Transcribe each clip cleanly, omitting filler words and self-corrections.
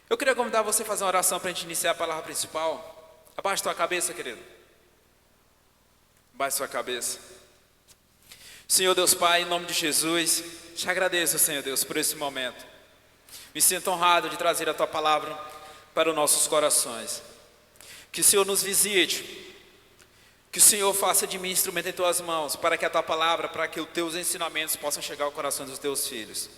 Eu queria convidar você a fazer uma oração para a gente iniciar a palavra principal. Abaixe sua cabeça, querido. Abaixe sua cabeça. Senhor Deus Pai, em nome de Jesus, te agradeço, Senhor Deus, por esse momento. Me sinto honrado de trazer a Tua palavra para os nossos corações. Que o Senhor nos visite. Que o Senhor faça de mim instrumento em Tuas mãos, para que a Tua palavra, para que os Teus ensinamentos possam chegar ao coração dos Teus filhos.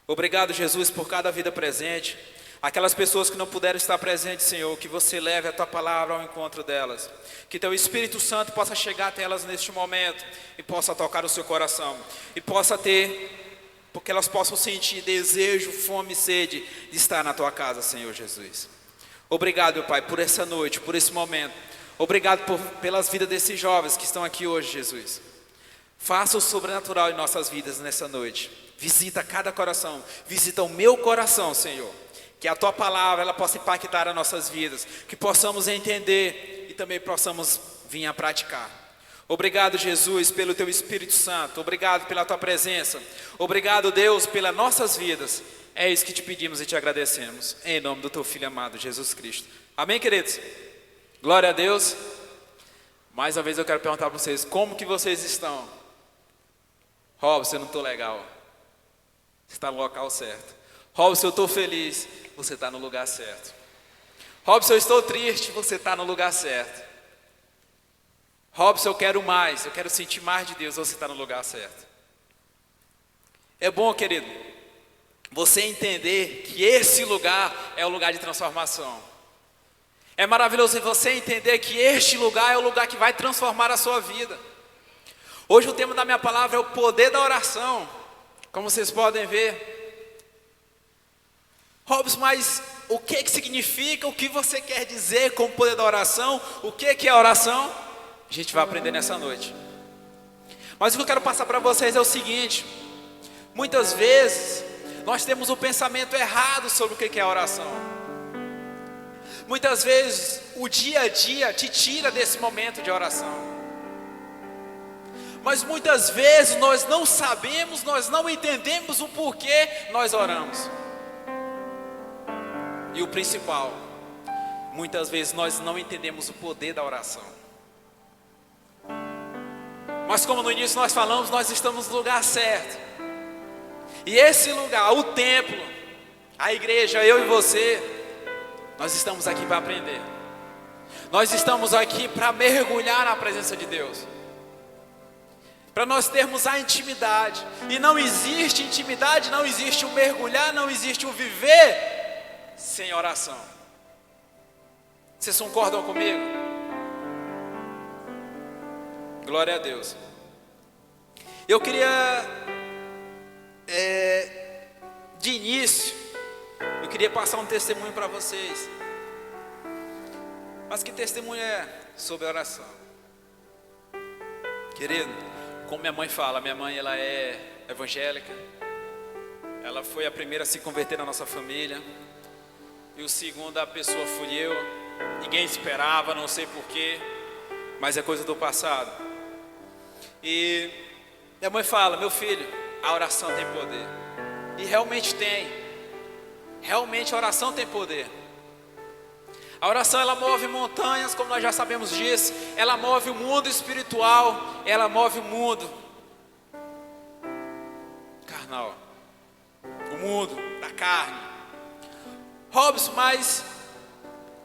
Obrigado, Jesus, por cada vida presente. Aquelas pessoas que não puderam estar presentes, Senhor, que você leve a Tua palavra ao encontro delas. Que Teu Espírito Santo possa chegar até elas neste momento e possa tocar o seu coração. E possa porque elas possam sentir desejo, fome e sede de estar na Tua casa, Senhor Jesus. Obrigado, meu Pai, por essa noite, por esse momento. Obrigado pelas vidas desses jovens que estão aqui hoje, Jesus. Faça o sobrenatural em nossas vidas nessa noite. Visita cada coração, visita o meu coração, Senhor. Que a Tua palavra ela possa impactar as nossas vidas, que possamos entender e também possamos vir a praticar. Obrigado, Jesus, pelo Teu Espírito Santo. Obrigado pela Tua presença. Obrigado, Deus, pelas nossas vidas. É isso que te pedimos e te agradecemos. Em nome do Teu Filho amado, Jesus Cristo. Amém, queridos? Glória a Deus. Mais uma vez eu quero perguntar para vocês, como que vocês estão? Robson, eu não estou legal. Você está no local certo. Robson, eu estou feliz. Você está no lugar certo. Robson, eu estou triste. Você está no lugar certo. Robson, eu quero mais. Eu quero sentir mais de Deus. Você está no lugar certo. É bom, querido, você entender que esse lugar é o lugar de transformação. É maravilhoso você entender que este lugar é o lugar que vai transformar a sua vida. Hoje o tema da minha palavra é o poder da oração. Como vocês podem ver. Robson, mas o que significa? O que você quer dizer com o poder da oração? O que é oração? A gente vai aprender nessa noite. Mas o que eu quero passar para vocês é o seguinte. Muitas vezes nós temos um pensamento errado sobre o que é oração. Muitas vezes o dia a dia te tira desse momento de oração. Mas muitas vezes nós não sabemos, nós não entendemos o porquê nós oramos. E o principal, muitas vezes nós não entendemos o poder da oração. Mas como no início nós falamos, nós estamos no lugar certo. E esse lugar, o templo, a igreja, eu e você, nós estamos aqui para aprender. Nós estamos aqui para mergulhar na presença de Deus. Para nós termos a intimidade. E não existe intimidade, não existe o mergulhar, não existe o viver sem oração. Vocês concordam comigo? Glória a Deus. Eu queria de início eu queria passar um testemunho para vocês. Mas que testemunho é sobre oração? Querido, como minha mãe fala, minha mãe ela é evangélica. Ela foi a primeira a se converter na nossa família. E o segundo a pessoa fui eu. Ninguém esperava, não sei porquê, mas é coisa do passado. E minha mãe fala, meu filho, a oração tem poder. E realmente tem. Realmente a oração tem poder. A oração ela move montanhas, como nós já sabemos disso. Ela move o mundo espiritual. Ela move o mundo carnal. O mundo da carne. Robson, mas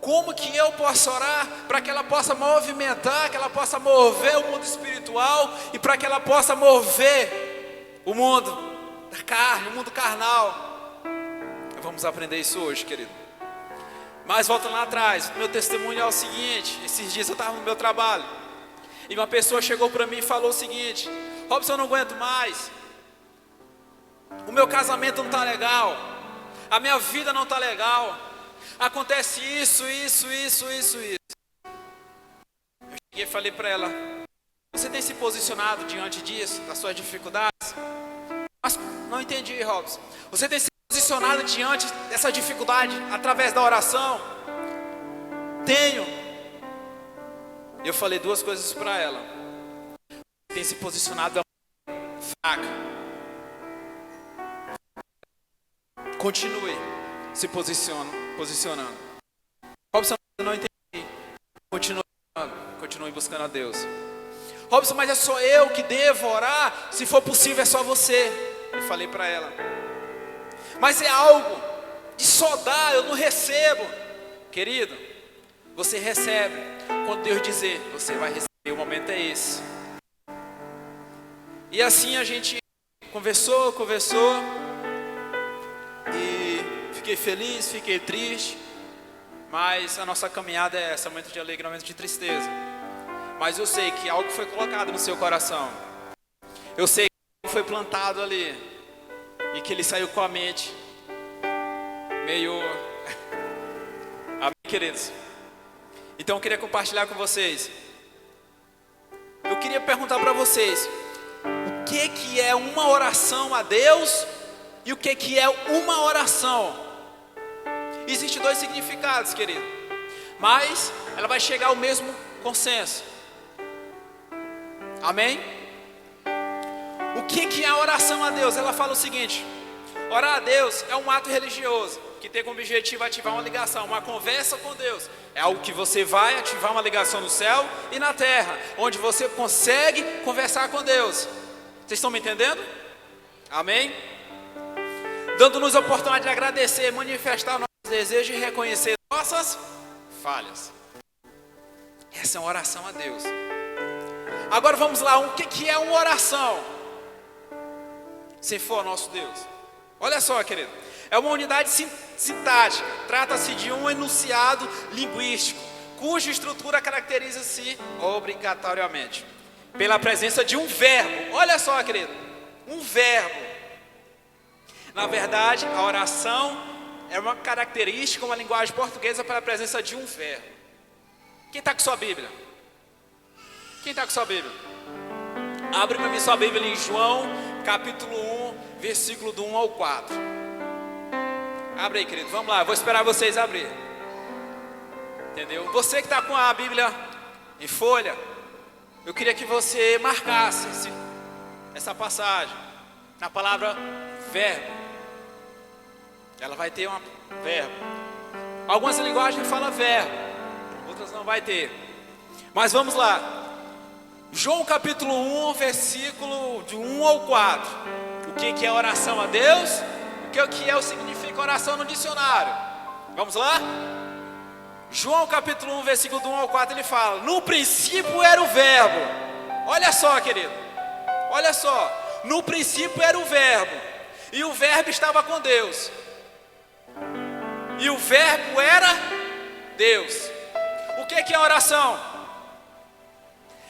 como que eu posso orar para que ela possa movimentar, que ela possa mover o mundo espiritual e para que ela possa mover o mundo da carne, o mundo carnal? Vamos aprender isso hoje, querido. Mas voltando lá atrás, meu testemunho é o seguinte. Esses dias eu estava no meu trabalho e uma pessoa chegou para mim e falou o seguinte: Robson, eu não aguento mais. O meu casamento não está legal. A minha vida não está legal. Acontece isso. Eu cheguei e falei para ela: você tem se posicionado diante disso, das suas dificuldades? Mas não entendi, Robson. Você tem se posicionado diante dessa dificuldade através da oração? Tenho. Eu falei duas coisas para ela. Você tem se posicionado fraca. Continue. se posicionando. Robson, eu não entendi. Continue buscando a Deus. Robson, mas é só eu que devo orar? Se for possível, é só você. Eu falei para ela. Mas é algo de só dar, eu não recebo. Querido, você recebe. Quando Deus dizer, você vai receber. O momento é esse. E assim a gente conversou. E fiquei feliz, fiquei triste. Mas a nossa caminhada é essa, momento de alegria, momento de tristeza. Mas eu sei que algo foi colocado no seu coração. Eu sei que algo foi plantado ali. E que ele saiu com a mente meio... Amém, queridos? Então eu queria compartilhar com vocês. Eu queria perguntar para vocês: o que é uma oração a Deus? E o que é uma oração? Existem dois significados, querido, mas ela vai chegar ao mesmo consenso. Amém? O que é a oração a Deus? Ela fala o seguinte: orar a Deus é um ato religioso que tem como objetivo ativar uma ligação, uma conversa com Deus. É algo que você vai ativar uma ligação no céu e na terra, onde você consegue conversar com Deus. Vocês estão me entendendo? Amém? Dando-nos a oportunidade de agradecer, manifestar nossos desejos e reconhecer nossas falhas. Essa é uma oração a Deus. Agora vamos lá, o que é uma oração? Se for nosso Deus. Olha só, querido. É uma unidade sintática. Trata-se de um enunciado linguístico, cuja estrutura caracteriza-se obrigatoriamente pela presença de um verbo. Olha só, querido. Um verbo. Na verdade, a oração é uma característica, uma linguagem portuguesa pela presença de um verbo. Quem está com sua Bíblia? Quem está com sua Bíblia? Abre para mim sua Bíblia em João, capítulo 1, versículo do 1 ao 4. Abre aí, querido, vamos lá, eu vou esperar vocês abrir. Entendeu? Você que está com a Bíblia em folha, eu queria que você marcasse essa passagem na palavra verbo. Ela vai ter um verbo. Algumas linguagens falam verbo, outras não vai ter. Mas vamos lá. João capítulo 1, versículo de 1 ao 4. O que é oração a Deus? O que é o significa oração no dicionário? Vamos lá? João capítulo 1, versículo do 1 ao 4, ele fala: no princípio era o verbo. Olha só, querido. Olha só. No princípio era o verbo. E o verbo estava com Deus. E o verbo era Deus. O que é oração?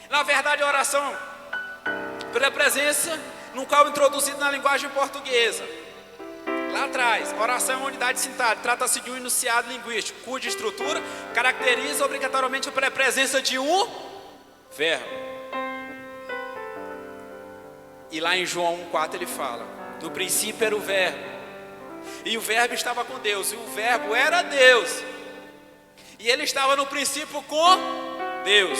Na verdade, a oração pela presença, num qual introduzido na linguagem portuguesa. Lá atrás, oração é uma unidade sintática. Trata-se de um enunciado linguístico, cuja estrutura caracteriza obrigatoriamente a presença de um verbo. E lá em João 1,4 ele fala: no princípio era o verbo. E o verbo estava com Deus, e o verbo era Deus. E ele estava no princípio com Deus.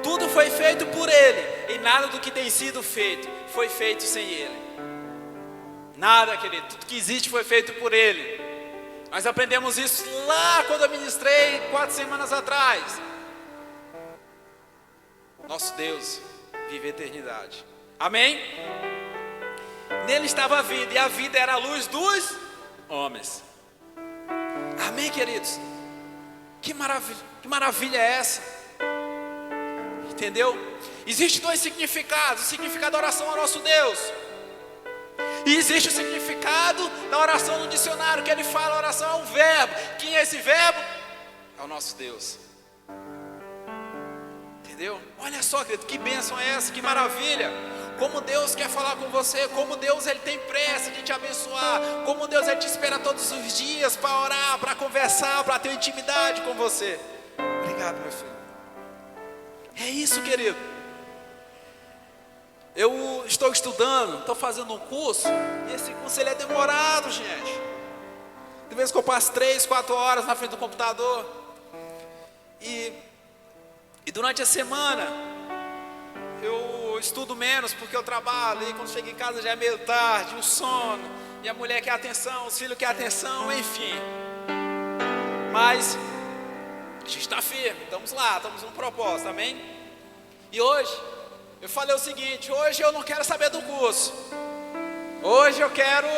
Tudo foi feito por ele, e nada do que tem sido feito foi feito sem ele. Nada, querido, tudo que existe foi feito por ele. Nós aprendemos isso lá quando eu ministrei 4 semanas atrás. Nosso Deus vive a eternidade. Amém? Nele estava a vida, e a vida era a luz dos homens. Amém, queridos? Que maravilha é essa? Entendeu? Existem dois significados: o significado da oração ao nosso Deus, e existe o significado da oração no dicionário, que ele fala: a oração é um verbo. Quem é esse verbo? É o nosso Deus. Entendeu? Olha só, querido, que bênção é essa, que maravilha. Como Deus quer falar com você, como Deus ele tem pressa de te abençoar, como Deus ele te espera todos os dias para orar, para conversar, para ter intimidade com você. Obrigado, meu filho. É isso, querido. Eu estou estudando, estou fazendo um curso, e esse curso ele é demorado, gente. De vez que eu passo 3, 4 horas na frente do computador, e durante a semana eu estudo menos porque eu trabalho, e quando chego em casa já é meio tarde, o sono, e a mulher quer atenção, os filhos querem atenção, enfim. Mas a gente está firme, estamos lá, estamos num propósito, amém? E hoje, eu falei o seguinte: hoje eu não quero saber do curso. Hoje eu quero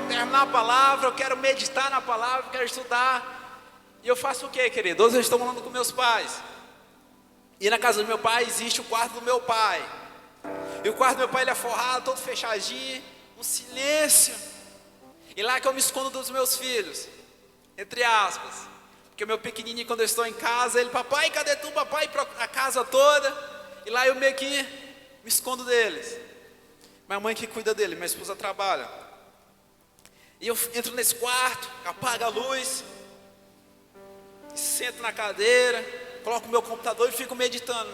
terminar a palavra, eu quero meditar na palavra, eu quero estudar. E eu faço o que, querido? Hoje eu estou morando com meus pais. E na casa do meu pai existe o quarto do meu pai. E o quarto do meu pai ele é forrado, todo fechadinho, um silêncio. E lá que eu me escondo dos meus filhos, entre aspas. Porque o meu pequenininho, quando eu estou em casa, ele: papai, cadê tu, papai? A casa toda. E lá eu meio que me escondo deles. Minha mãe que cuida dele, minha esposa trabalha. E eu entro nesse quarto, apago a luz, sento na cadeira, coloco o meu computador e fico meditando.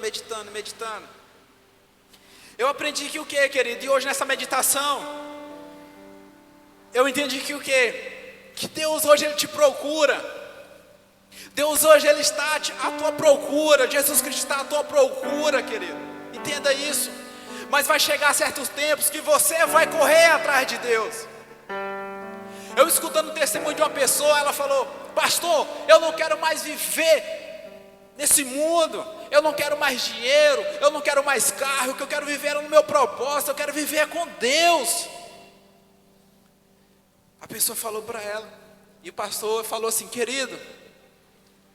Eu aprendi que o que, querido? E hoje nessa meditação, eu entendi que o que? Que Deus hoje Ele te procura. Deus hoje Ele está à tua procura. Jesus Cristo está à tua procura, querido. Entenda isso. Mas vai chegar certos tempos que você vai correr atrás de Deus. Eu escutando o testemunho de uma pessoa, ela falou: pastor, eu não quero mais viver nesse mundo. Eu não quero mais dinheiro, eu não quero mais carro. O que eu quero viver é no meu propósito. Eu quero viver com Deus. A pessoa falou para ela, e o pastor falou assim: querido,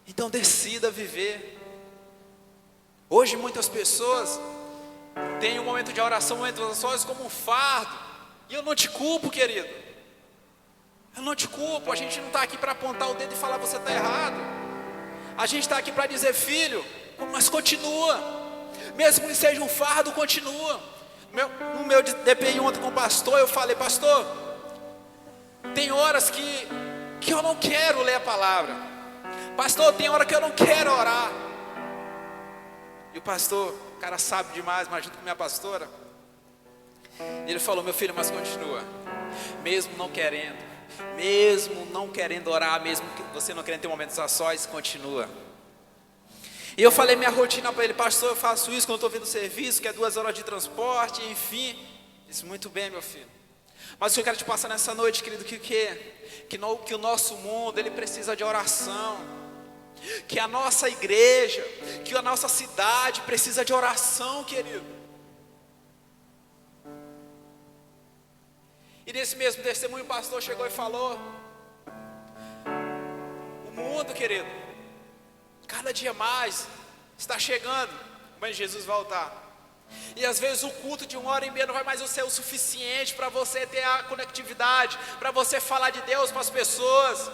então decida viver. Hoje muitas pessoas têm um momento de oração, um momento de orações como um fardo. E eu não te culpo, querido. Eu não te culpo. A gente não está aqui para apontar o dedo e falar: você está errado. A gente está aqui para dizer: filho, mas continua. Mesmo que seja um fardo, continua. No meu DPI ontem com o pastor, eu falei: pastor, tem horas que eu não quero ler a palavra. Pastor, tem hora que eu não quero orar. E o pastor, o cara sabe demais, mas junto com minha pastora, ele falou: meu filho, mas continua. Mesmo não querendo orar, mesmo que você não querendo ter momentos a sós, continua. E eu falei minha rotina para ele: pastor, eu faço isso quando eu estou vindo do serviço, que é 2 horas de transporte, enfim. Disse: muito bem, meu filho. Mas o que eu quero te passar nessa noite, querido, que o nosso mundo, ele precisa de oração. Que a nossa igreja, que a nossa cidade precisa de oração, querido. E nesse mesmo testemunho o pastor chegou e falou: o mundo, querido, cada dia mais está chegando o momento de Jesus voltar. E às vezes o culto de 1h30 não vai mais ser o suficiente para você ter a conectividade, para você falar de Deus para as pessoas.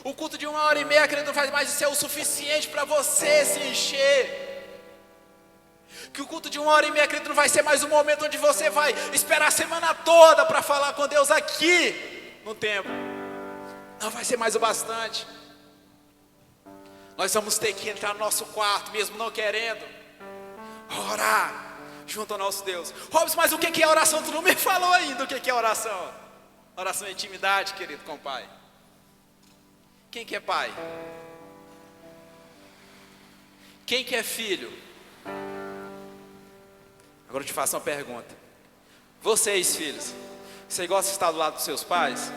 O culto de 1h30, querido, não vai mais ser o suficiente para você se encher. Que o culto de 1h30, querido, não vai ser mais um momento onde você vai esperar a semana toda para falar com Deus aqui no templo. Não vai ser mais o bastante. Nós vamos ter que entrar no nosso quarto, mesmo não querendo, orar junto ao nosso Deus. Robson, mas o que é oração? Tu não me falou ainda o que é oração. Oração é intimidade, querido, com o Pai. Quem que é pai? Quem que é filho? Agora eu te faço uma pergunta. Vocês, filhos, vocês gostam de estar do lado dos seus pais?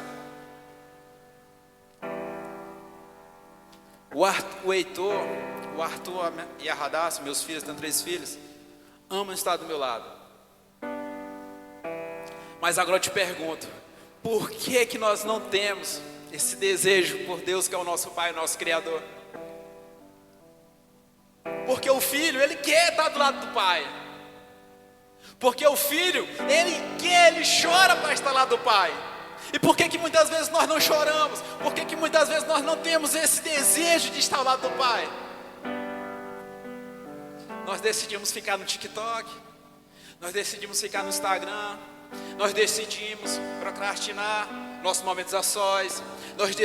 O Heitor, o Arthur e a Radassa, meus filhos, tenho 3 filhos, amam estar do meu lado. Mas agora eu te pergunto: por que nós não temos esse desejo por Deus, que é o nosso Pai, o nosso Criador? Porque o filho, ele quer estar do lado do pai. Porque o filho, ele chora para estar lá do pai. E por que muitas vezes nós não choramos? Por que muitas vezes nós não temos esse desejo de estar ao lado do pai? Nós decidimos ficar no TikTok, nós decidimos ficar no Instagram, nós decidimos procrastinar nossos momentos a sós, nós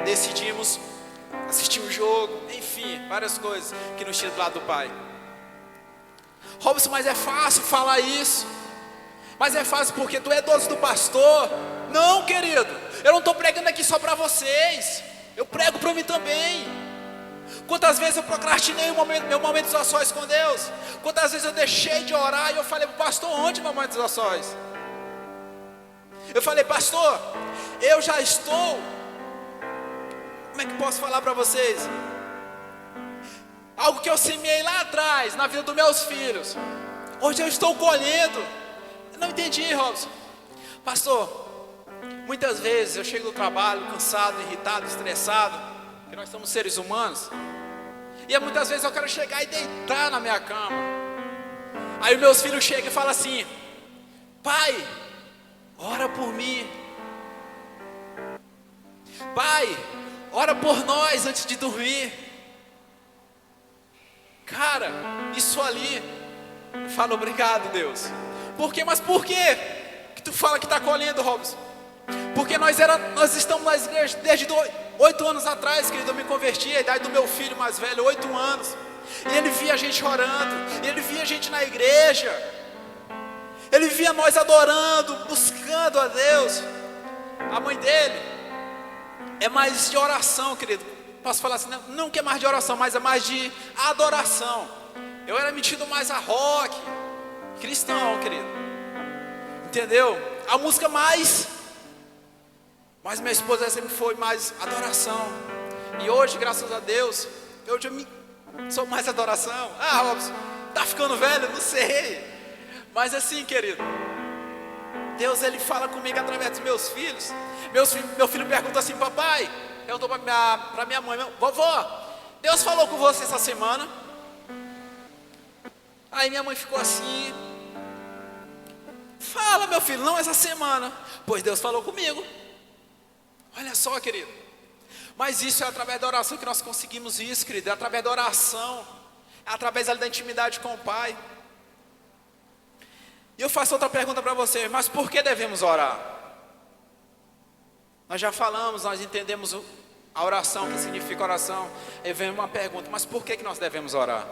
decidimos assistir um jogo, enfim, várias coisas que nos tiram do lado do pai. Robson, mas é fácil falar isso. Mas é fácil porque tu é doce do pastor. Não, querido, eu não estou pregando aqui só para vocês, eu prego para mim também. Quantas vezes eu procrastinei meu momento a sós com Deus? Quantas vezes eu deixei de orar e eu falei, pastor, onde meu momento a sós? Eu falei, pastor, eu já estou, como é que posso falar para vocês? Algo que eu semeei lá atrás, na vida dos meus filhos, hoje eu estou colhendo. Eu não entendi, Robson. Pastor, muitas vezes eu chego do trabalho cansado, irritado, estressado, porque nós somos seres humanos, e muitas vezes eu quero chegar e deitar na minha cama. Aí meus filhos chegam e falam assim, pai, ora por mim. Pai, ora por nós antes de dormir. Cara, isso ali, eu falo, obrigado, Deus. Por quê? Mas por quê que tu fala que está colhendo, Robson? Porque nós estamos na igreja desde 8 anos atrás, querido. Eu me converti, a idade do meu filho mais velho, 8 anos. E ele via a gente orando, ele via a gente na igreja, ele via nós adorando, buscando a Deus. A mãe dele é mais de oração, querido. Posso falar assim, não que é mais de oração, mas é mais de adoração. Eu era metido mais a rock, cristão, querido. Entendeu? A música mas minha esposa sempre foi mais adoração. E hoje, graças a Deus, eu sou mais adoração. Ah, Robson, tá ficando velho? Não sei. Mas assim, querido, Deus, ele fala comigo através dos meus filhos. Meu filho pergunta assim, papai, eu dou para minha mãe, vovó, Deus falou com você essa semana? Aí minha mãe ficou assim, fala, meu filho, não essa semana. Pois Deus falou comigo. Olha só, querido. Mas isso é através da oração que nós conseguimos isso, querido. É através da oração, é através da intimidade com o Pai. E eu faço outra pergunta para você, mas por que devemos orar? Nós já falamos, nós entendemos a oração, o que significa oração. Aí vem uma pergunta, mas por que nós devemos orar?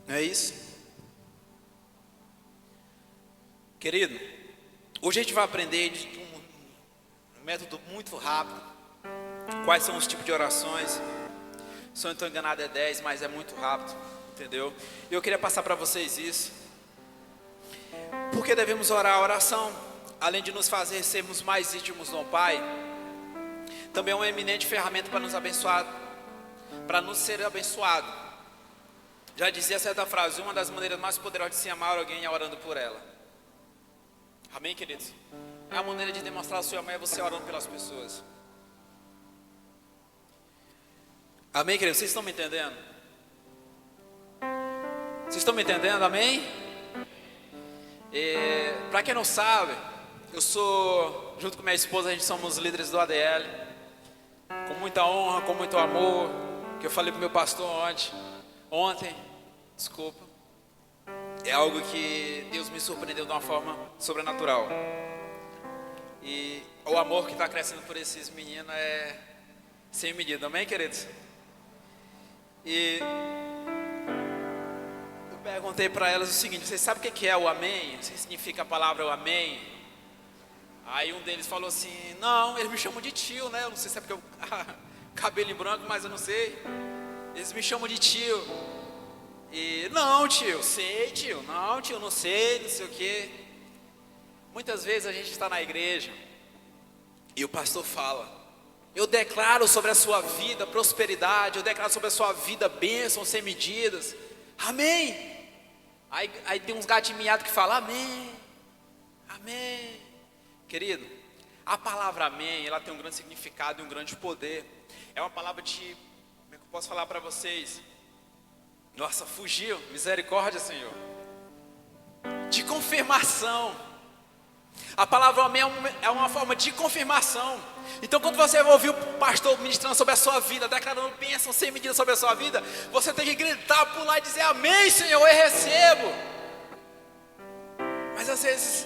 Não é isso? Querido, hoje a gente vai aprender de um método muito rápido. Quais são os tipos de orações? Se eu não estou enganado é 10, mas é muito rápido, entendeu? E eu queria passar para vocês isso. Por que devemos orar? A oração, além de nos fazer sermos mais íntimos no Pai, também é uma eminente ferramenta para nos abençoar, para nos ser abençoado. Já dizia certa frase, uma das maneiras mais poderosas de se amar alguém é orando por ela. Amém, queridos? A maneira de demonstrar o seu amor é você orando pelas pessoas. Amém, queridos? Vocês estão me entendendo? Vocês estão me entendendo? Amém? Para quem não sabe, eu sou, junto com minha esposa, a gente somos líderes do ADL. Com muita honra, com muito amor, que eu falei para o meu pastor ontem, desculpa. É algo que Deus me surpreendeu de uma forma sobrenatural. E o amor que está crescendo por esses meninos é sem medida, amém, queridos? E eu perguntei para elas o seguinte, vocês sabem o que é o amém? O que significa a palavra o amém? Aí um deles falou assim, não, eles me chamam de tio, né? Eu não sei se é porque eu cabelo em branco, mas eu não sei. Eles me chamam de tio. E não, tio, sei, tio, não, tio, não sei o quê. Muitas vezes a gente está na igreja e o pastor fala, eu declaro sobre a sua vida prosperidade, eu declaro sobre a sua vida bênção sem medidas, amém. Aí tem uns gatinhos miados que falam, amém, amém. Querido, a palavra amém, ela tem um grande significado e um grande poder. É uma palavra de, como é que eu posso falar para vocês? Nossa, fugiu, misericórdia, Senhor. De confirmação. A palavra amém é uma forma de confirmação. Então quando você vai ouvir o pastor ministrando sobre a sua vida, declarando bênção sem medida sobre a sua vida, você tem que gritar, pular e dizer amém, Senhor, eu recebo. Mas às vezes,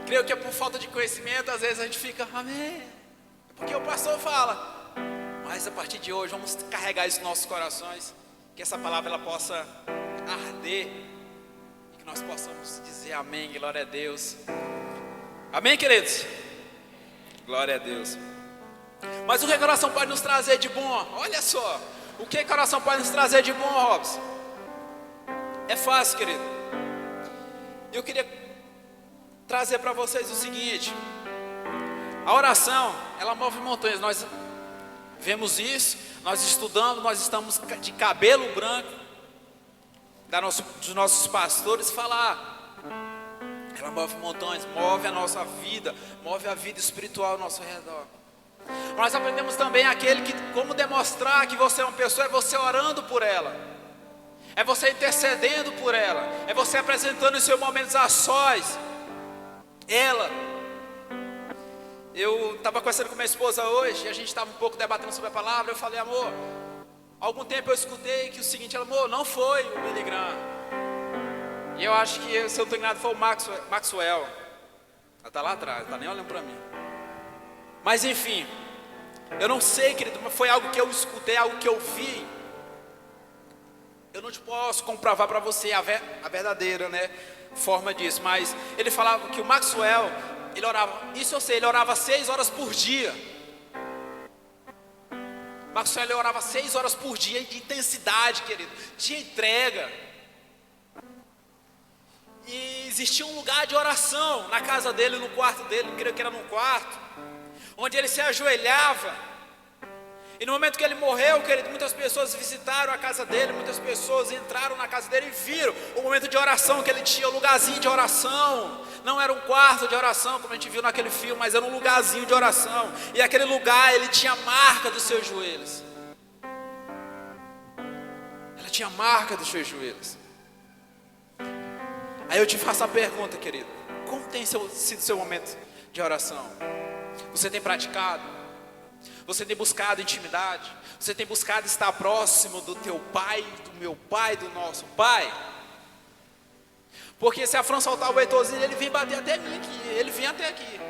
creio que é por falta de conhecimento, às vezes a gente fica, amém, porque o pastor fala. Mas a partir de hoje vamos carregar isso nos nossos corações, que essa palavra ela possa arder e que nós possamos dizer amém, glória a Deus. Amém, queridos? Glória a Deus. Mas o que a oração pode nos trazer de bom? Olha só, o que a oração pode nos trazer de bom, Robson? É fácil, querido. Eu queria trazer para vocês o seguinte: a oração, ela move montanhas. Nós vemos isso, nós estudamos, nós estamos de cabelo branco dos nossos pastores falar. Ela move montanhas, move a nossa vida, move a vida espiritual ao nosso redor. Nós aprendemos também aquele que, como demonstrar que você é uma pessoa, é você orando por ela, é você intercedendo por ela, é você apresentando em seus momentos a sós ela. Eu estava conversando com minha esposa hoje, e a gente estava um pouco debatendo sobre a palavra. Eu falei: amor, há algum tempo eu escutei que o seguinte, amor, não foi o Billy Graham. E eu acho que, se eu não estou enganado, foi o Maxwell. Ela está lá atrás, não está nem olhando para mim. Mas enfim, eu não sei, querido, mas foi algo que eu escutei, algo que eu vi. Eu não te posso comprovar para você a verdadeira, né, forma disso. Mas ele falava que o Maxwell, ele orava, isso eu sei, ele orava 6 horas por dia. Maxwell, ele orava 6 horas por dia de intensidade, querido, de entrega. E existia um lugar de oração na casa dele, no quarto dele, creio que era no quarto, onde ele se ajoelhava. E no momento que ele morreu, querido, muitas pessoas visitaram a casa dele, muitas pessoas entraram na casa dele e viram o momento de oração que ele tinha, o lugarzinho de oração. Não era um quarto de oração, como a gente viu naquele filme, mas era um lugarzinho de oração. E aquele lugar, ele tinha a marca dos seus joelhos. Ela tinha a marca dos seus joelhos. Aí eu te faço a pergunta, querido: como tem sido seu momento de oração? Você tem praticado? Você tem buscado intimidade? Você tem buscado estar próximo do teu pai, do meu pai, do nosso pai? Porque se a Fran soltar o Heitorzinho, ele vem bater até mim aqui, ele vem até aqui.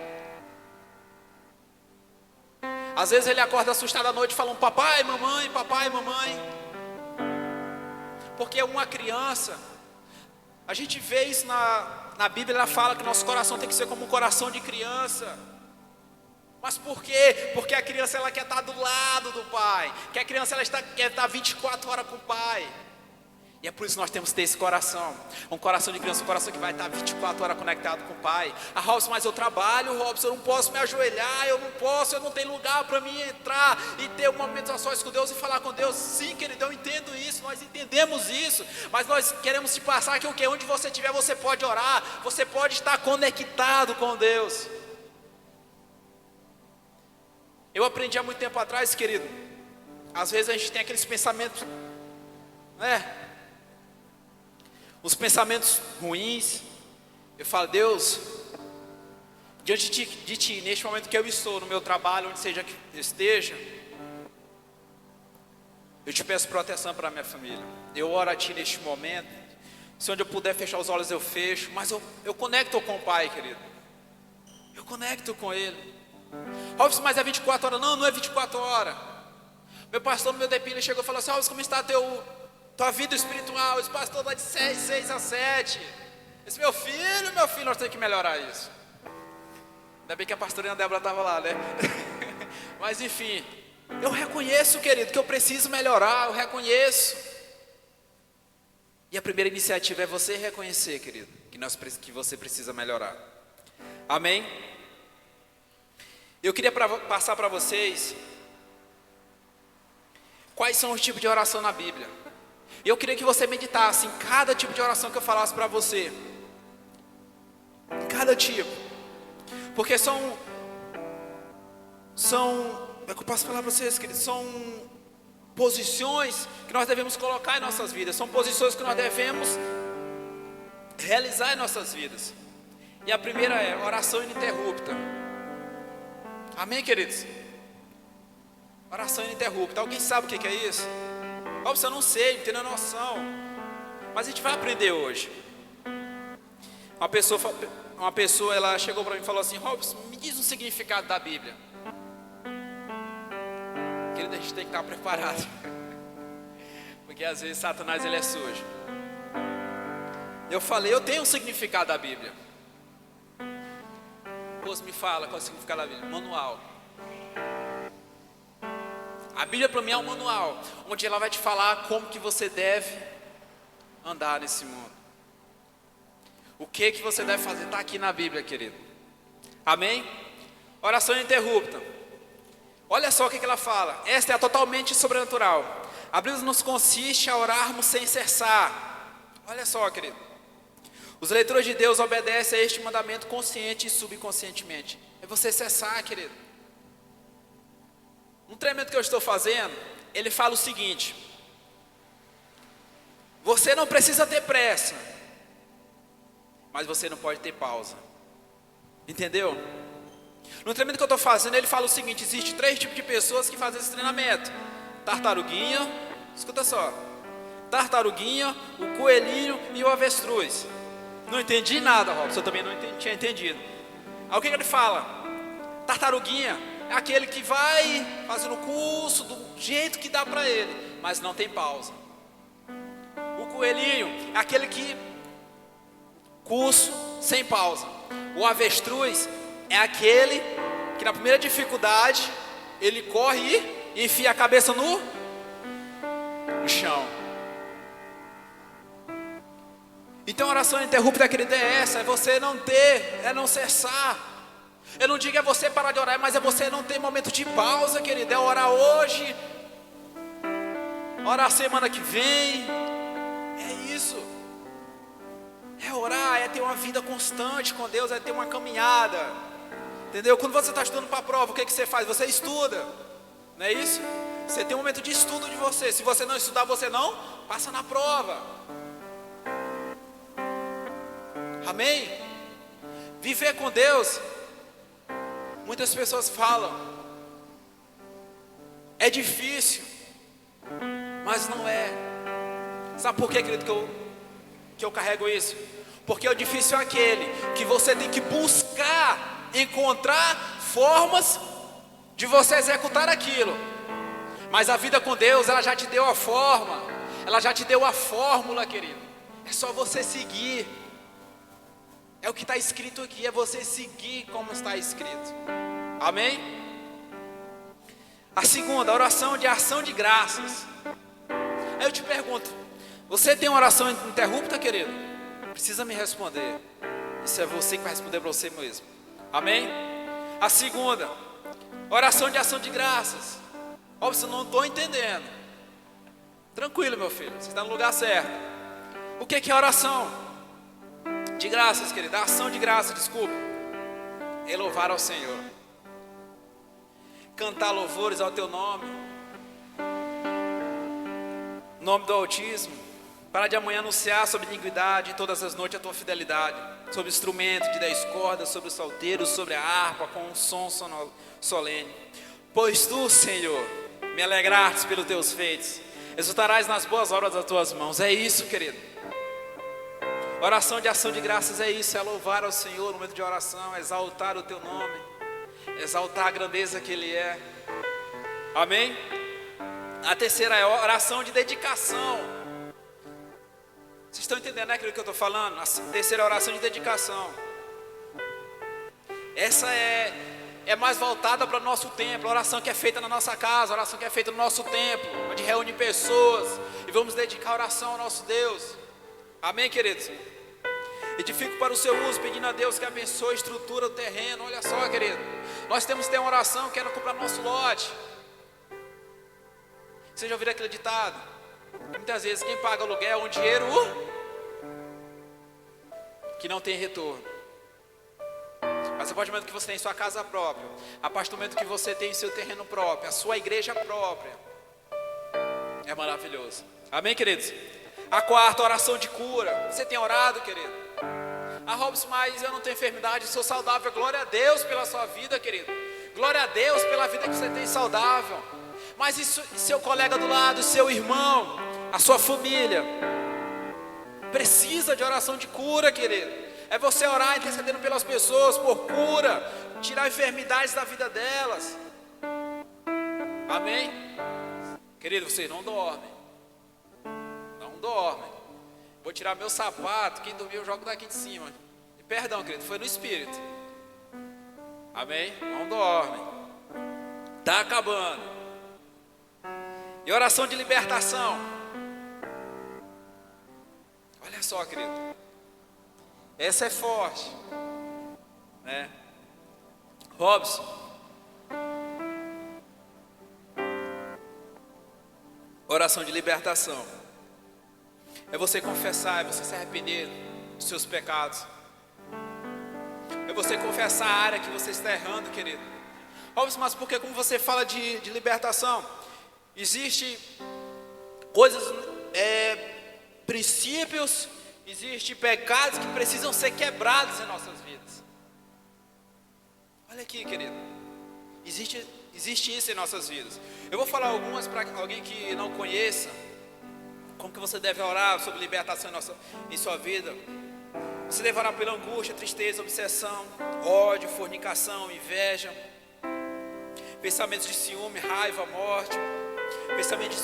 Às vezes ele acorda assustado à noite falando: papai, mamãe, papai, mamãe. Porque uma criança, a gente vê isso na Bíblia, ela fala que nosso coração tem que ser como um coração de criança. Mas por quê? Porque a criança, ela quer estar do lado do pai, que a criança, ela quer estar 24 horas com o pai. E é por isso que nós temos que ter esse coração, um coração de criança, um coração que vai estar 24 horas conectado com o pai. Ah, Robson, mas eu trabalho, Robson, eu não posso me ajoelhar, eu não tenho lugar para mim entrar e ter um momento a sós com Deus e falar com Deus. Sim, querido, eu entendo isso, nós entendemos isso, mas nós queremos te passar que o que? Onde você estiver, você pode orar, você pode estar conectado com Deus. Eu aprendi há muito tempo atrás, querido, às vezes a gente tem aqueles pensamentos, né? Os pensamentos ruins. Eu falo: Deus, diante de Ti, neste momento que eu estou no meu trabalho, onde seja que eu esteja, eu te peço proteção para a minha família. Eu oro a Ti neste momento. Se onde eu puder fechar os olhos eu fecho, mas eu conecto com o Pai, querido. Eu conecto com Ele. Robson, mas é 24 horas? Não, não é 24 horas. Meu pastor no meu depilha chegou e falou assim: Robson, como está tua vida espiritual? Esse pastor está de 6 a 7. Esse meu filho, nós temos que melhorar isso. Ainda bem que a pastorinha Débora estava lá, né? Mas enfim, eu reconheço, querido, que eu preciso melhorar, eu reconheço. E a primeira iniciativa é você reconhecer, querido, que você precisa melhorar. Amém? Eu queria passar para vocês quais são os tipos de oração na Bíblia. Eu queria que você meditasse em cada tipo de oração que eu falasse para você. Em cada tipo. Porque são, como é que eu posso falar para vocês, queridos? São posições que nós devemos colocar em nossas vidas. São posições que nós devemos realizar em nossas vidas. E a primeira é oração ininterrupta. Amém, queridos? Oração ininterrupta. Alguém sabe o que é isso? Robson, eu não sei, não tenho noção. Mas a gente vai aprender hoje. Uma pessoa ela chegou para mim e falou assim: Robson, me diz o significado da Bíblia. Querido, a gente tem que estar preparado. Porque às vezes Satanás ele é sujo. Eu falei: eu tenho um significado da Bíblia. Pois me fala qual é o significado da Bíblia. Manual. A Bíblia para mim é um manual, onde ela vai te falar como que você deve andar nesse mundo. O que você deve fazer está aqui na Bíblia, querido. Amém? Oração ininterrupta. Olha só o que ela fala. Esta é totalmente sobrenatural. A Bíblia nos consiste a orarmos sem cessar. Olha só, querido. Os eleitores de Deus obedecem a este mandamento consciente e subconscientemente. É você cessar, querido. No treinamento que eu estou fazendo, ele fala o seguinte: você não precisa ter pressa, mas você não pode ter pausa. Entendeu? No treinamento que eu estou fazendo, ele fala o seguinte: existe 3 tipos de pessoas que fazem esse treinamento: tartaruguinha, escuta só, tartaruguinha, o coelhinho e o avestruz. Não entendi nada, Robson, eu também não tinha entendido. Aí o que ele fala? Tartaruguinha é aquele que vai fazendo o curso do jeito que dá para ele, mas não tem pausa. O coelhinho é aquele que curso sem pausa. O avestruz é aquele que na primeira dificuldade ele corre e enfia a cabeça no chão. Então a oração ininterrupta, querida, é essa: é você não ter, é não cessar. Eu não digo é você parar de orar, mas é você não ter momento de pausa, querido. É orar hoje, orar semana que vem. É isso. É orar, é ter uma vida constante com Deus, é ter uma caminhada. Entendeu? Quando você está estudando para a prova, o que você faz? Você estuda. Não é isso? Você tem um momento de estudo de você. Se você não estudar, você não passa na prova. Amém? Viver com Deus, muitas pessoas falam, é difícil, mas não é. Sabe por quê, querido, que eu carrego isso? Porque o difícil é aquele que você tem que buscar, encontrar formas de você executar aquilo. Mas a vida com Deus, ela já te deu a forma, ela já te deu a fórmula, querido. É só você seguir. É o que está escrito aqui, é você seguir como está escrito. Amém? A segunda, a oração de ação de graças. Aí eu te pergunto, você tem uma oração ininterrupta, querido? Precisa me responder. Isso é você que vai responder para você mesmo. Amém? A segunda, oração de ação de graças. Óbvio, você não estou entendendo. Tranquilo, meu filho, você está no lugar certo. O que é oração de graças, querida? Ação de graças, desculpa. É louvar ao Senhor, cantar louvores ao teu nome, nome do Altíssimo, para de amanhã anunciar sobre iniquidade, todas as noites a tua fidelidade, sobre instrumento de 10 cordas, sobre o salteiro, sobre a harpa, com um som solene. Pois tu, Senhor, me alegrastes pelos teus feitos, exultarás nas boas obras das tuas mãos. É isso, querido. Oração de ação de graças é isso, é louvar ao Senhor no momento de oração, exaltar o teu nome, exaltar a grandeza que Ele é. Amém? A terceira é oração de dedicação. Vocês estão entendendo, né, aquilo que eu estou falando? A terceira é oração de dedicação. Essa é mais voltada para o nosso templo, a oração que é feita na nossa casa, a oração que é feita no nosso templo, onde reúne pessoas e vamos dedicar a oração ao nosso Deus. Amém, queridos? Edifico para o seu uso, pedindo a Deus que abençoe, estrutura o terreno. Olha só, querido, nós temos que ter uma oração, quero comprar nosso lote. Vocês já ouviram aquele ditado? Muitas vezes quem paga aluguel é um dinheiro que não tem retorno. Mas a partir do momento que você tem sua casa própria, a partir do momento que você tem seu terreno próprio, a sua igreja própria, é maravilhoso. Amém, queridos? A quarta, oração de cura. Você tem orado, querido? Robson, mas eu não tenho enfermidade, sou saudável. Glória a Deus pela sua vida, querido. Glória a Deus pela vida que você tem saudável. Mas isso, seu colega do lado, seu irmão, a sua família precisa de oração de cura, querido. É você orar intercedendo pelas pessoas por cura, tirar enfermidades da vida delas. Amém? Querido, vocês não dormem. Não dormem. Vou tirar meu sapato, quem dormiu eu jogo daqui de cima. Perdão, querido, foi no espírito. Amém? Não dormem. Está acabando. E oração de libertação. Olha só, querido. Essa é forte, né? Robson. Oração de libertação. É você confessar, é você se arrepender dos seus pecados. É você confessar a área que você está errando, querido. Robson, mas por que como você fala de libertação? Existem coisas, princípios, existem pecados que precisam ser quebrados em nossas vidas. Olha aqui, querido. Existe isso em nossas vidas. Eu vou falar algumas para alguém que não conheça. Como que você deve orar sobre libertação em sua vida. Você deve orar pela angústia, tristeza, obsessão, ódio, fornicação, inveja, pensamentos de ciúme, raiva, morte, pensamento de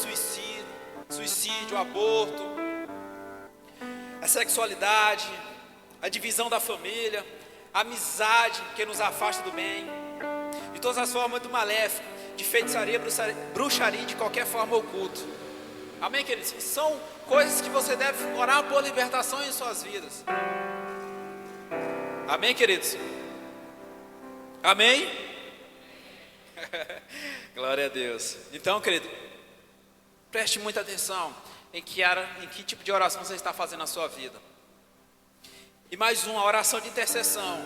suicídio, aborto, a sexualidade, a divisão da família, a amizade que nos afasta do bem, de todas as formas do maléfico, de feitiçaria, bruxaria, de qualquer forma oculta. Amém, queridos? São coisas que você deve orar por libertação em suas vidas. Amém, queridos? Amém? Glória a Deus. Então, querido, preste muita atenção em que tipo de oração você está fazendo na sua vida. E mais uma, oração de intercessão.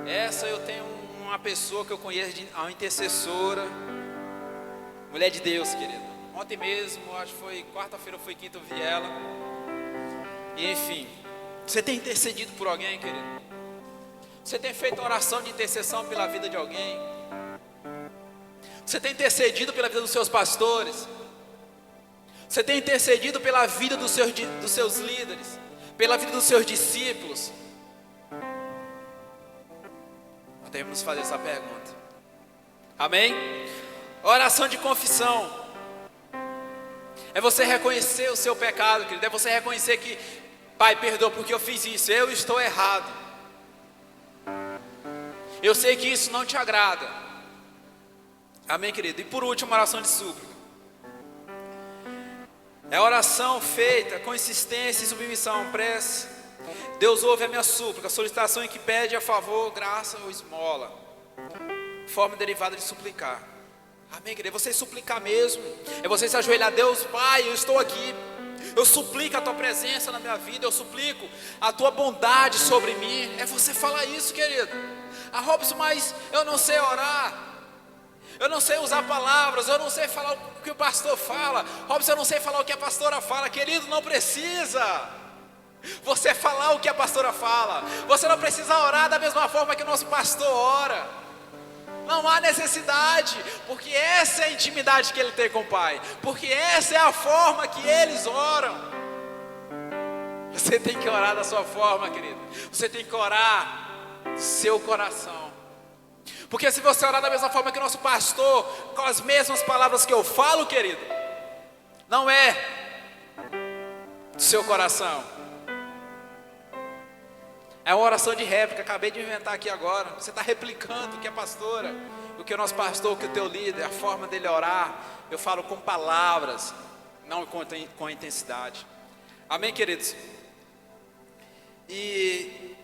Essa eu tenho uma pessoa que eu conheço, uma intercessora, mulher de Deus, querido. Ontem mesmo, acho que foi quarta-feira ou foi quinta, eu vi ela. E enfim, você tem intercedido por alguém, querido? Você tem feito oração de intercessão pela vida de alguém? Você tem intercedido pela vida dos seus pastores? Você tem intercedido pela vida dos seus líderes? Pela vida dos seus discípulos? Nós devemos fazer essa pergunta. Amém? Oração de confissão. É você reconhecer o seu pecado, querido. É você reconhecer que, Pai, perdoa porque eu fiz isso, eu estou errado. Eu sei que isso não te agrada. Amém, querido? E por último, oração de súplica. É oração feita com insistência e submissão, prece. Deus ouve a minha súplica, solicitação em que pede a favor, graça ou esmola. Forma derivada de suplicar. Amém, querido? É você suplicar mesmo. É você se ajoelhar. Deus, Pai, eu estou aqui. Eu suplico a Tua presença na minha vida. Eu suplico a Tua bondade sobre mim. É você falar isso, querido. Robson, mas eu não sei orar. Eu não sei usar palavras. Eu não sei falar o que o pastor fala. Robson, eu não sei falar o que a pastora fala. Querido, não precisa você falar o que a pastora fala. Você não precisa orar da mesma forma que o nosso pastor ora. Não há necessidade, porque essa é a intimidade que ele tem com o Pai, porque essa é a forma que eles oram. Você tem que orar da sua forma, querido. Você tem que orar do seu coração. Porque se você orar da mesma forma que o nosso pastor, com as mesmas palavras que eu falo, querido, não é do seu coração. É uma oração de réplica, acabei de inventar aqui agora. Você está replicando o que a pastora, o que o nosso pastor, o que o teu líder, a forma dele orar. Eu falo com palavras, não com intensidade. Amém, queridos? E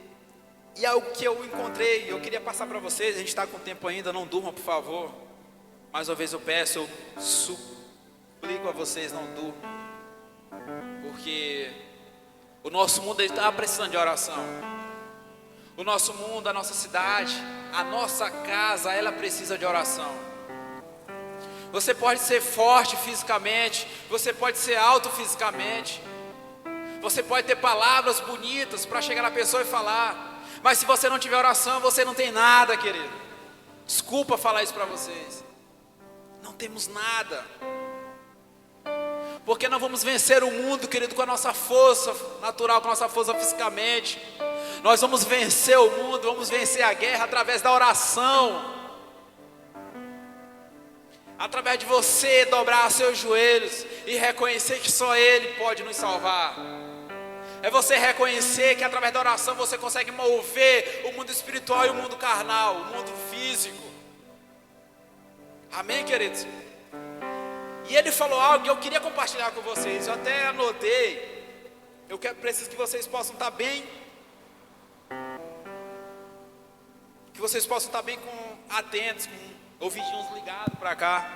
algo que eu encontrei, eu queria passar para vocês. A gente está com tempo ainda, não durmam, por favor. Mais uma vez eu peço, eu suplico a vocês, não durmam. Porque o nosso mundo está precisando de oração. O nosso mundo, a nossa cidade, a nossa casa, ela precisa de oração. Você pode ser forte fisicamente, você pode ser alto fisicamente, você pode ter palavras bonitas para chegar na pessoa e falar, mas se você não tiver oração, você não tem nada, querido. Desculpa falar isso para vocês. Não temos nada. Porque não vamos vencer o mundo, querido, com a nossa força natural, com a nossa força fisicamente. Nós vamos vencer o mundo, vamos vencer a guerra através da oração. Através de você dobrar seus joelhos e reconhecer que só Ele pode nos salvar. É você reconhecer que através da oração você consegue mover o mundo espiritual e o mundo carnal, o mundo físico. Amém, queridos? E ele falou algo que eu queria compartilhar com vocês. Eu até anotei. Preciso que vocês possam estar bem. Que vocês possam estar bem atentos, com ouvidinhos ligados para cá.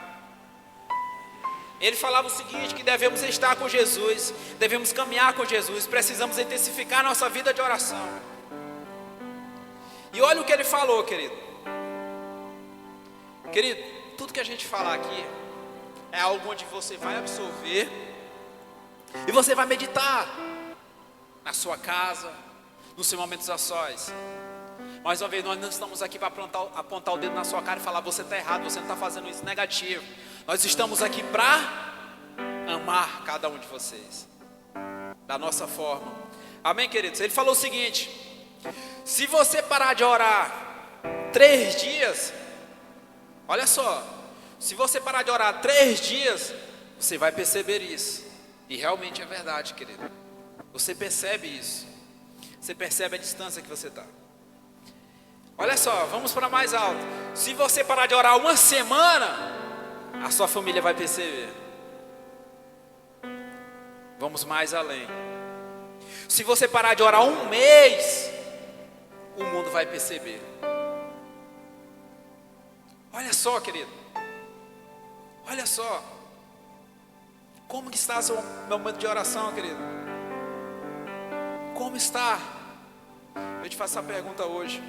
Ele falava o seguinte, que devemos estar com Jesus, devemos caminhar com Jesus, precisamos intensificar nossa vida de oração. E olha o que ele falou, querido. Querido, tudo que a gente falar aqui é algo onde você vai absorver e você vai meditar na sua casa, nos seus momentos a sós. Mais uma vez, nós não estamos aqui para apontar o dedo na sua cara e falar: você está errado, você não está fazendo isso negativo. Nós estamos aqui para amar cada um de vocês, da nossa forma. Amém, queridos? Ele falou o seguinte: se você parar de orar 3 dias, olha só, se você parar de orar 3 dias, você vai perceber isso. E realmente é verdade, querido. Você percebe isso. Você percebe a distância que você está. Olha só, vamos para mais alto. Se você parar de orar 1 semana, a sua família vai perceber. Vamos mais além. Se você parar de orar 1 mês, o mundo vai perceber. Olha só, querido. Olha só. Como que está o seu momento de oração, querido? Como está? Eu te faço essa pergunta hoje.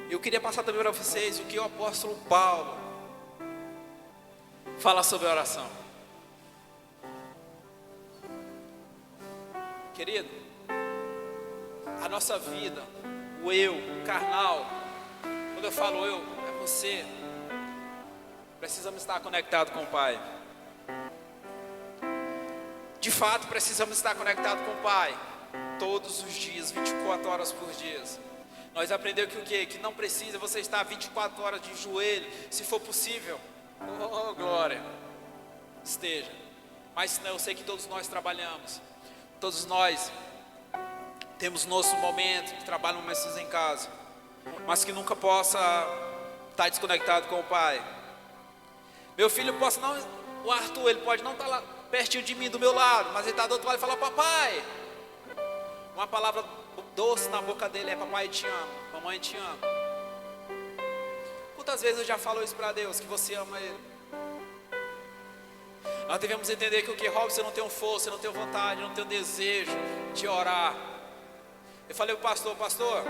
Eu queria passar também para vocês o que o apóstolo Paulo fala sobre a oração. Querido, a nossa vida, o eu, o carnal, quando eu falo eu, é você. Precisamos estar conectados com o Pai. De fato, precisamos estar conectados com o Pai todos os dias, 24 horas por dia. Nós aprendemos que o quê? Que não precisa você estar 24 horas de joelho, se for possível. Oh, glória. Esteja. Mas eu sei que todos nós trabalhamos. Todos nós temos nosso momento de trabalho, momentos em casa. Mas que nunca possa estar desconectado com o Pai. Meu filho o Arthur, ele pode não estar lá pertinho de mim, do meu lado, mas ele está do outro lado e fala: papai. Uma palavra doce na boca dele é: papai, te amo, mamãe, te amo. Quantas vezes eu já falo isso para Deus, que você ama Ele? Nós devemos entender que o que, Robson, eu não tenho força, eu não tenho vontade, eu não tenho desejo de orar. Eu falei para o pastor,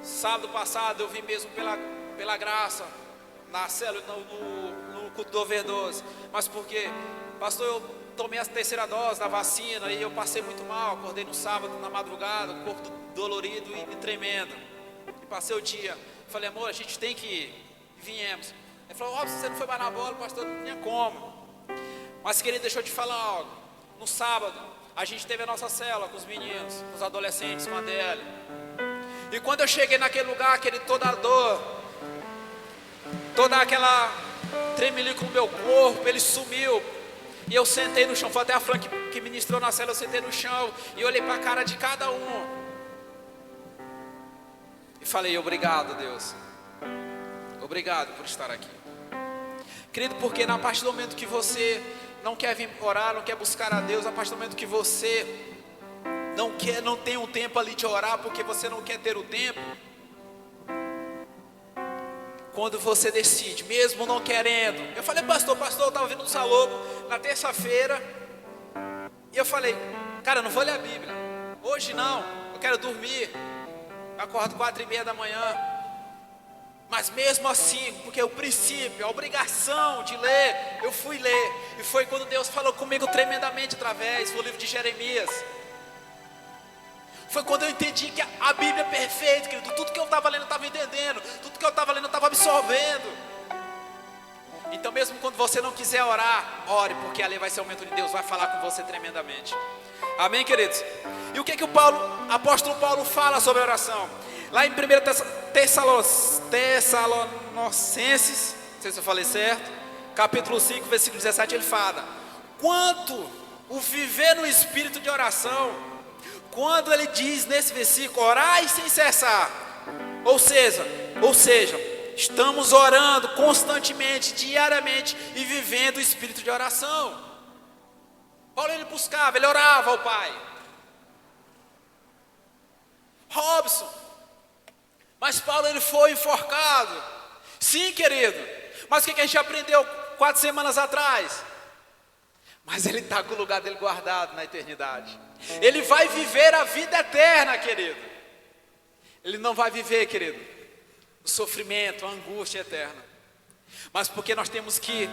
sábado passado eu vim mesmo pela graça, na célula, no culto do overdose. Mas por quê? Pastor, eu tomei a 3ª dose da vacina e eu passei muito mal. Acordei no sábado, na madrugada, o corpo dolorido e tremendo. E passei o dia. Falei: amor, a gente tem que ir. E viemos. Ele falou: Robson, você não foi mais na bola, pastor, não tinha como. Mas, querido, deixa eu te falar algo. No sábado, a gente teve a nossa célula com os meninos, com os adolescentes, com a Adele. E quando eu cheguei naquele lugar, toda a dor, toda aquela tremelico no meu corpo, ele sumiu. E eu sentei no chão. Foi até a Fran que ministrou na cela. Eu sentei no chão e olhei para a cara de cada um e falei: obrigado, Deus. Obrigado por estar aqui. Querido, porque a partir do momento que você não quer vir orar, não quer buscar a Deus, a partir do momento que você não tem um tempo ali de orar, porque você não quer ter o tempo, quando você decide, mesmo não querendo. Eu falei: pastor, eu estava vindo no Salobo na terça-feira, e eu falei: cara, eu não vou ler a Bíblia hoje, não, eu quero dormir. Eu acordo 4h30 da manhã. Mas mesmo assim, porque o princípio, a obrigação de ler, eu fui ler. E foi quando Deus falou comigo tremendamente através do livro de Jeremias. Foi quando eu entendi que a Bíblia é perfeita, querido. Tudo que eu estava lendo eu estava entendendo. Tudo que eu estava lendo eu estava absorvendo. Então mesmo quando você não quiser orar, ore, porque ali vai ser o momento de Deus, vai falar com você tremendamente. Amém, queridos? E o que o apóstolo Paulo fala sobre a oração? Lá em 1 Tessalonicenses, não sei se eu falei certo, capítulo 5, versículo 17, ele fala: quanto o viver no espírito de oração, quando ele diz nesse versículo: orai sem cessar, ou seja, estamos orando constantemente, diariamente e vivendo o espírito de oração. Paulo, ele buscava, ele orava ao Pai. Robson, mas Paulo, ele foi enforcado. Sim, querido, mas o que a gente aprendeu 4 semanas atrás? Mas ele está com o lugar dele guardado na eternidade. Ele vai viver a vida eterna, querido. Ele não vai viver, querido, o sofrimento, a angústia eterna. Mas porque nós temos que...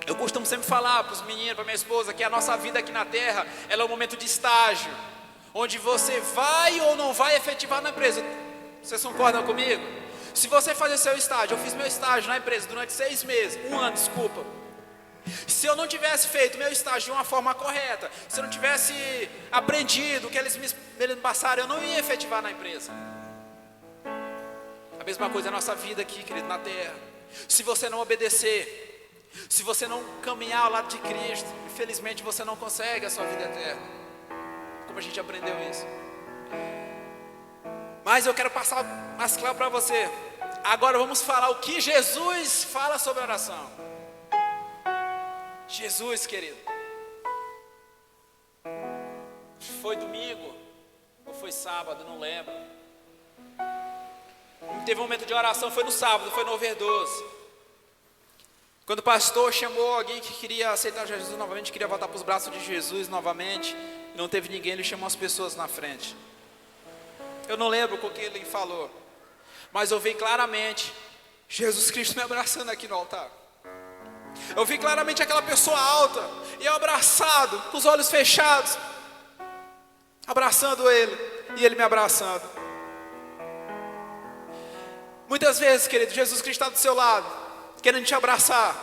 Eu costumo sempre falar para os meninos, para minha esposa, que a nossa vida aqui na terra, ela é um momento de estágio, onde você vai ou não vai efetivar na empresa. Vocês concordam comigo? Se você fazer seu estágio, eu fiz meu estágio na empresa durante 6 meses, 1 ano, desculpa. Se eu não tivesse feito meu estágio de uma forma correta, se eu não tivesse aprendido o que eles me passaram, eu não ia efetivar na empresa. A mesma coisa é a nossa vida aqui, querido, na terra. Se você não obedecer, se você não caminhar ao lado de Cristo, infelizmente você não consegue a sua vida eterna. Como a gente aprendeu isso. Mas eu quero passar mais claro para você. Agora vamos falar o que Jesus fala sobre oração. Jesus, querido, foi domingo ou foi sábado, não lembro. Teve um momento de oração, foi no sábado, foi no Overdose. Quando o pastor chamou alguém que queria aceitar Jesus novamente, queria voltar para os braços de Jesus novamente, e não teve ninguém, ele chamou as pessoas na frente. Eu não lembro o que ele falou, mas eu vi claramente Jesus Cristo me abraçando aqui no altar. Eu vi claramente aquela pessoa alta, e eu abraçado, com os olhos fechados, abraçando ele, e ele me abraçando. Muitas vezes, querido, Jesus Cristo está do seu lado, querendo te abraçar,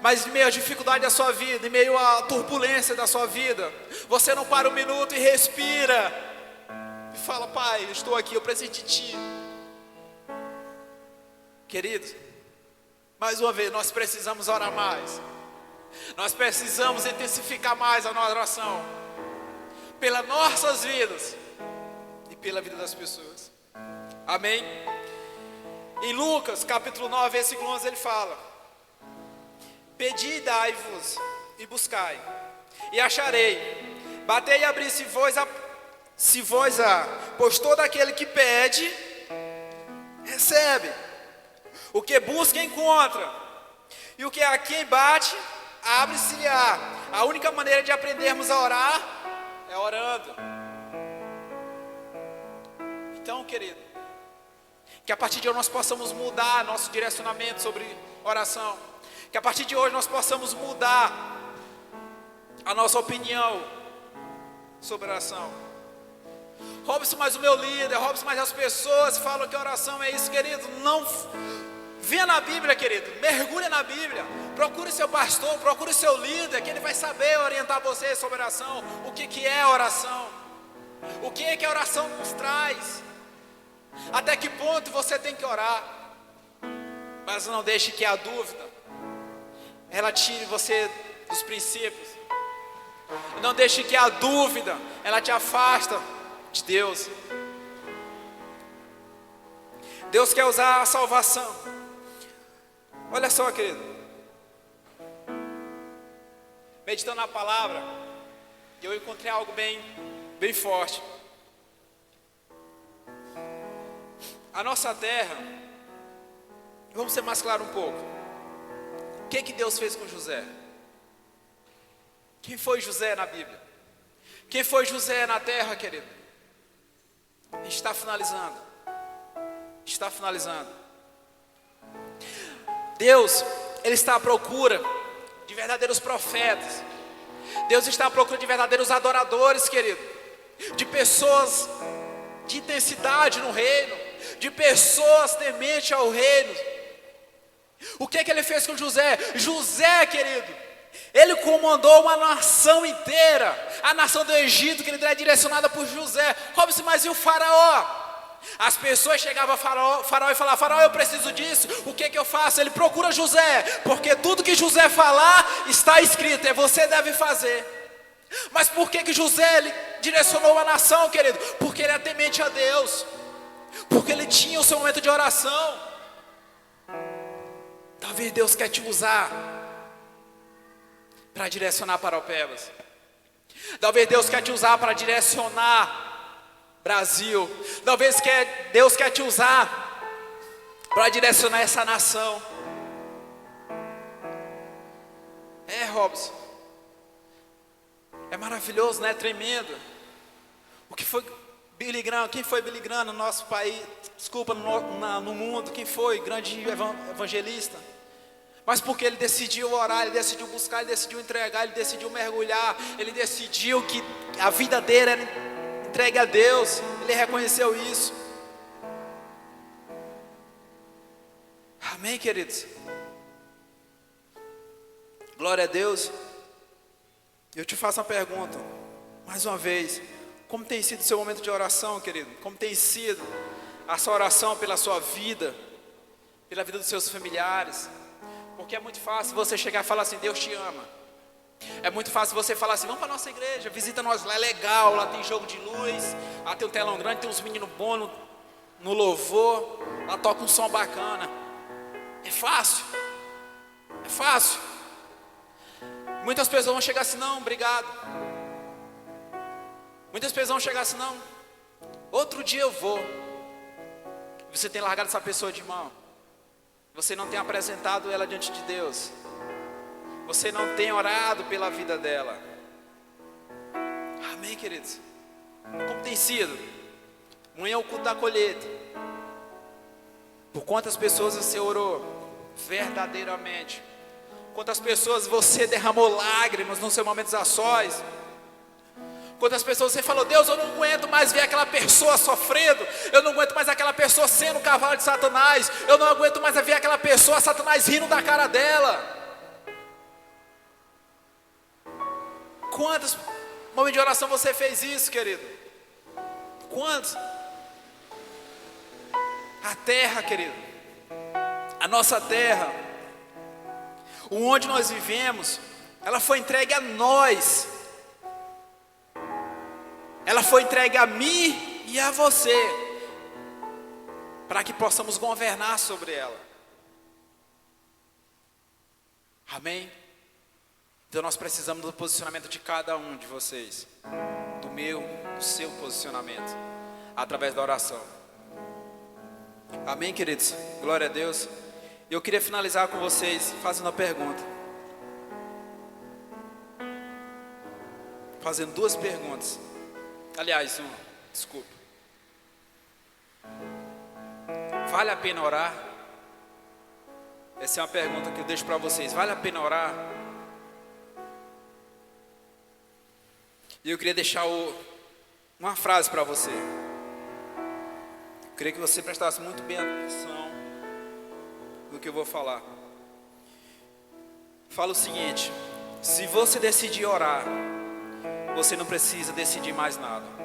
mas em meio à dificuldade da sua vida, em meio à turbulência da sua vida, você não para um minuto e respira, e fala: Pai, eu estou aqui, eu preciso de Ti. Queridos, mais uma vez, nós precisamos orar mais. Nós precisamos intensificar mais a nossa oração, pelas nossas vidas e pela vida das pessoas. Amém? Em Lucas capítulo 9, versículo 11, ele fala: pedi e dai-vos, e buscai, e acharei, batei e abri, se vós pois todo aquele que pede, recebe, o que busca, encontra, e o que a quem bate, abre-se-lhe-á. A única maneira de aprendermos a orar é orando. Então, querido, que a partir de hoje nós possamos mudar nosso direcionamento sobre oração. Que a partir de hoje nós possamos mudar a nossa opinião sobre oração. Robson, mas o meu líder, Robson, mas as pessoas falam que oração é isso, querido. Não, venha na Bíblia, querido, mergulhe na Bíblia, procure seu pastor, procure seu líder, que ele vai saber orientar você sobre oração. O que é oração? O que é que a oração nos traz? Até que ponto você tem que orar? Mas não deixe que a dúvida ela tire você dos princípios. Não deixe que a dúvida ela te afasta de Deus. Deus quer usar a salvação. Olha só, querido, meditando na palavra, eu encontrei algo bem forte. A nossa terra, vamos ser mais claro um pouco. O que Deus fez com José? Quem foi José na Bíblia? Quem foi José na terra, querido? Está finalizando. Está finalizando. Deus, Ele está à procura de verdadeiros profetas. Deus está à procura de verdadeiros adoradores, querido. De pessoas de intensidade no reino, de pessoas tementes ao reino. O que Ele fez com José? José, querido, ele comandou uma nação inteira. A nação do Egito, que ele era direcionada por José. Robson, mas e o faraó? As pessoas chegavam a faraó e falavam: faraó, eu preciso disso, o que eu faço? Ele procura José, porque tudo que José falar está escrito, você deve fazer. Mas por que José ele direcionou a nação, querido? Porque ele é temente a Deus, porque ele tinha o seu momento de oração. Talvez Deus quer te usar para direcionar Paraupebas. Talvez Deus quer te usar para direcionar Brasil. Talvez Deus quer te usar para direcionar essa nação. Robson, é maravilhoso, né? Tremendo. O que foi Billy Graham? Quem foi Billy Graham no nosso país? Desculpa, no mundo. Quem foi? Grande evangelista. Mas porque ele decidiu orar, ele decidiu buscar, ele decidiu entregar, ele decidiu mergulhar, ele decidiu que a vida dele era entregue a Deus. Ele reconheceu isso. Amém, queridos? Glória a Deus. Eu te faço uma pergunta, mais uma vez. Como tem sido o seu momento de oração, querido? Como tem sido a sua oração pela sua vida, pela vida dos seus familiares? Porque é muito fácil você chegar e falar assim: Deus te ama. É muito fácil você falar assim: vamos para a nossa igreja, visita nós lá, é legal, lá tem jogo de luz, lá tem um telão grande, tem uns meninos bons no louvor, lá toca um som bacana. É fácil. É fácil. Muitas pessoas vão chegar assim: não, obrigado. Muitas pessoas vão chegar assim: não, outro dia eu vou. Você tem largado essa pessoa de mão. Você não tem apresentado ela diante de Deus. Você não tem orado pela vida dela. Amém, queridos? Como tem sido? Amanhã é o culto da colheita. Por quantas pessoas você orou verdadeiramente? Quantas pessoas você derramou lágrimas nos seus momentos a sós? Quantas pessoas você falou: Deus, eu não aguento mais ver aquela pessoa sofrendo. Eu não aguento mais aquela pessoa sendo o cavalo de Satanás. Eu não aguento mais ver aquela pessoa, Satanás rindo da cara dela. Quantos momentos de oração você fez isso, querido? Quantos? A terra, querido, a nossa terra, onde nós vivemos, ela foi entregue a nós. Ela foi entregue a mim e a você, para que possamos governar sobre ela. Amém? Então nós precisamos do posicionamento de cada um de vocês, do meu, do seu posicionamento, através da oração. Amém, queridos? Glória a Deus. Eu queria finalizar com vocês fazendo uma pergunta. Fazendo duas perguntas. Aliás, desculpa. Vale a pena orar? Essa é uma pergunta que eu deixo para vocês. Vale a pena orar? E eu queria deixar uma frase para você. Eu queria que você prestasse muito bem atenção no que eu vou falar. Fala o seguinte: se você decidir orar, você não precisa decidir mais nada.